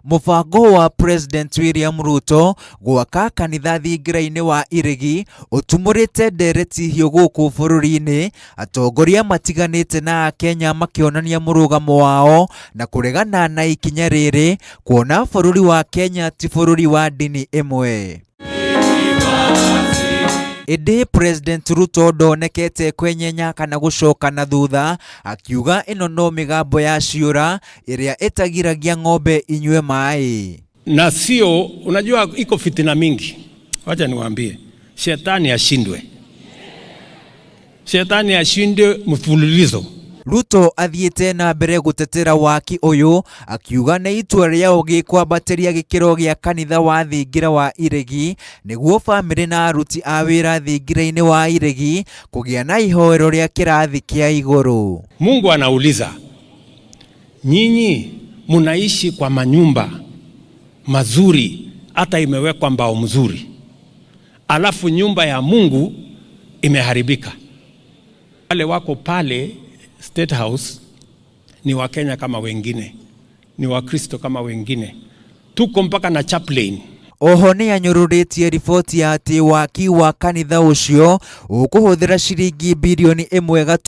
Mubango wa President William Ruto gwaka kanitha thingira-ini wa Iregi utumurite ndereti hiũ gũkũ bũrũri-inĩ, atongoria matiganĩte na Kenya makionania mũrũgamo wao na kũregana na ikinya rĩrĩ, kuona bũrũri wa Kenya ti bũrũri wa ndini ĩmwe. Indi President Ruto ndonekete kwenyenya kana gucoka na thutha, akiuga ino no migambo ya ciura iria itagiragia ng'ombe inywe mai. Na sio, unajua iko fitina mingi. Wacha niwaambie, shetani ashindwe. Shetani ashindwe mfululizo. Ruto athiĩte na mbere gutetera waki uyu, akiuga na itua rĩao gĩkwambatĩria gĩkĩro gĩa kanitha wa thingira wa Iregi nĩguo bamĩrĩ na aruti a wĩra thingira-inĩ wa Iregi kũgĩa na ihoero rĩa kĩrathi kĩa igũrũ. Mungu anauliza, nyinyi munaishi kwa manyumba mazuri hata imewekwa mbao mzuri, alafu nyumba ya Mungu imeharibika. Wale wako pale State House ni wa Kenya kama wengine, ni wa Kristo kama wengine, tuko mpaka na chaplain. Oho ni anyũrũrĩtie riboti ya atĩ waki wa kanitha ũcio ũkũhũthĩra ciringi bilioni 1